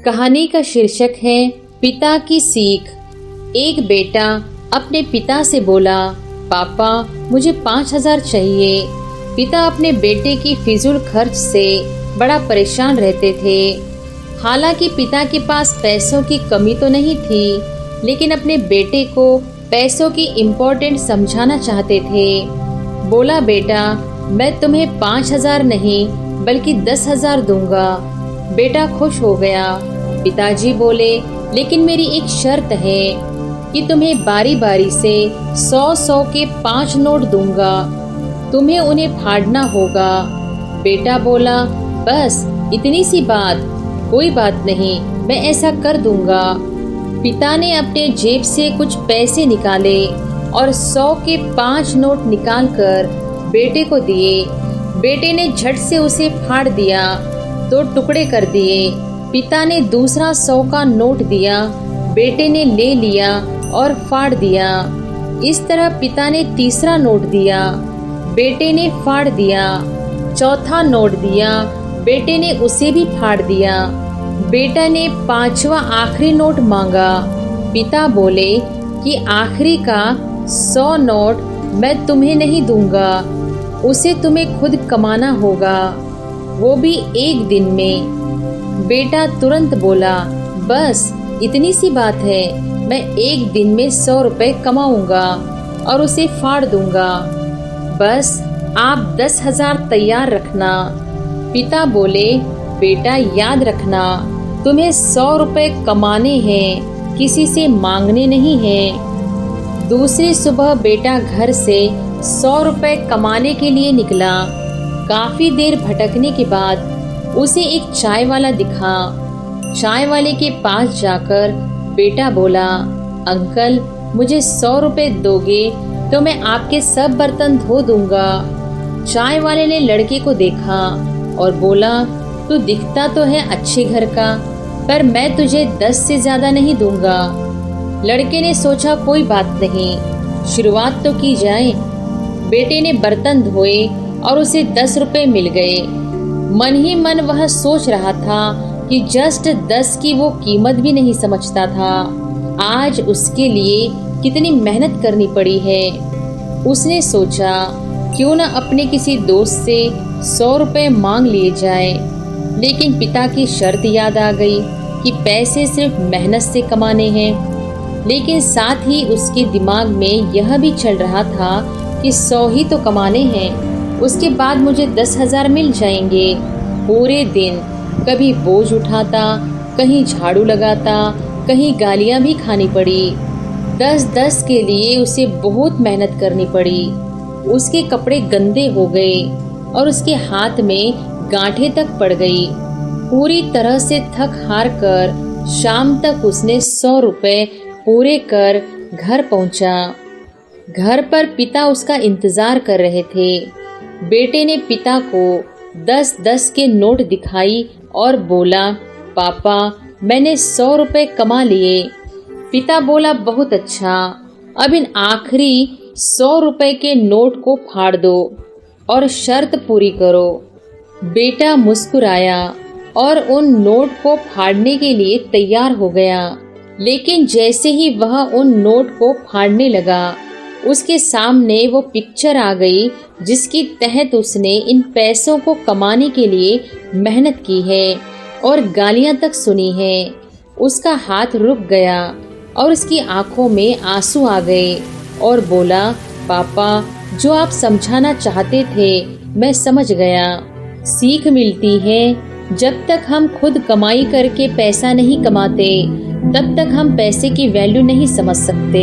कहानी का शीर्षक है पिता की सीख। एक बेटा अपने पिता से बोला, पापा मुझे 5,000 चाहिए। पिता अपने बेटे की फिजूल खर्च से बड़ा परेशान रहते थे। हालांकि पिता के पास पैसों की कमी तो नहीं थी, लेकिन अपने बेटे को पैसों की इम्पोर्टेंट समझाना चाहते थे। बोला, बेटा मैं तुम्हें 5,000 नहीं बल्कि 10,000 दूंगा। बेटा खुश हो गया। पिताजी बोले, लेकिन मेरी एक शर्त है कि तुम्हें बारी बारी से 100-100 के 5 नोट दूंगा। तुम्हें उन्हें फाड़ना होगा। बेटा बोला, बस इतनी सी बात? कोई बात नहीं, मैं ऐसा कर दूंगा। पिता ने अपने जेब से कुछ पैसे निकाले और 100 के 5 नोट निकालकर बेटे को दिए। बेटे ने झट से उसे फाड़ दिया, 2 टुकड़े कर दिए। पिता ने दूसरा 100 का नोट दिया, बेटे ने ले लिया और फाड़ दिया। इस तरह पिता ने तीसरा नोट दिया, बेटे ने फाड़ दिया। चौथा नोट दिया, बेटे ने उसे भी फाड़ दिया। बेटा ने 5वां आखिरी नोट मांगा। पिता बोले कि आखिरी का 100 नोट मैं तुम्हें नहीं दूंगा, उसे तुम्हें खुद कमाना होगा, वो भी एक दिन में। बेटा तुरंत बोला, बस इतनी सी बात है, मैं एक दिन में 100 रुपए कमाऊंगा और उसे फाड़ दूंगा। बस आप 10,000 तैयार रखना। पिता बोले, बेटा याद रखना, तुम्हें 100 रुपए कमाने हैं, किसी से मांगने नहीं हैं। दूसरी सुबह बेटा घर से 100 रुपए कमाने के लिए निकला। काफी देर भटकने के बाद उसे एक चाय वाला दिखा। चाय वाले के पास जाकर बेटा बोला, अंकल मुझे 100 रुपए दोगे तो मैं आपके सब बर्तन धो दूंगा। चाय वाले ने लड़के को देखा और बोला, तू दिखता तो है अच्छे घर का, पर मैं तुझे 10 से ज्यादा नहीं दूंगा। लड़के ने सोचा, कोई बात नहीं, शुरुआत तो की जाए। बेटे ने बर्तन धोए और उसे 10 रुपए मिल गए। मन ही मन वह सोच रहा था कि जस्ट 10 की वो कीमत भी नहीं समझता था। आज उसके लिए कितनी मेहनत करनी पड़ी है। उसने सोचा, क्यों न अपने किसी दोस्त से 100 रुपए मांग लिए जाए। लेकिन पिता की शर्त याद आ गई कि पैसे सिर्फ मेहनत से कमाने हैं। लेकिन साथ ही उसके दिमाग में यह भी चल रहा था कि 100 ही तो कमाने हैं, उसके बाद मुझे 10,000 मिल जाएंगे। पूरे दिन कभी बोझ उठाता, कहीं झाड़ू लगाता, कहीं गालियां भी खानी पड़ी। 10-10 के लिए उसे बहुत मेहनत करनी पड़ी। उसके कपड़े गंदे हो गए और उसके हाथ में गांठें तक पड़ गई। पूरी तरह से थक हार कर शाम तक उसने 100 रुपए पूरे कर घर पहुंचा। घर पर पिता उसका इंतजार कर रहे थे। बेटे ने पिता को 10-10 के नोट दिखाई और बोला, पापा मैंने 100 रुपए कमा लिए। पिता बोला, बहुत अच्छा, अब इन आखिरी 100 रुपए के नोट को फाड़ दो और शर्त पूरी करो। बेटा मुस्कुराया और उन नोट को फाड़ने के लिए तैयार हो गया। लेकिन जैसे ही वह उन नोट को फाड़ने लगा, उसके सामने वो पिक्चर आ गई जिसके तहत उसने इन पैसों को कमाने के लिए मेहनत की है और गालियां तक सुनी है। उसका हाथ रुक गया और उसकी आंखों में आंसू आ गए और बोला, पापा जो आप समझाना चाहते थे मैं समझ गया। सीख मिलती है, जब तक हम खुद कमाई करके पैसा नहीं कमाते तब तक हम पैसे की वैल्यू नहीं समझ सकते।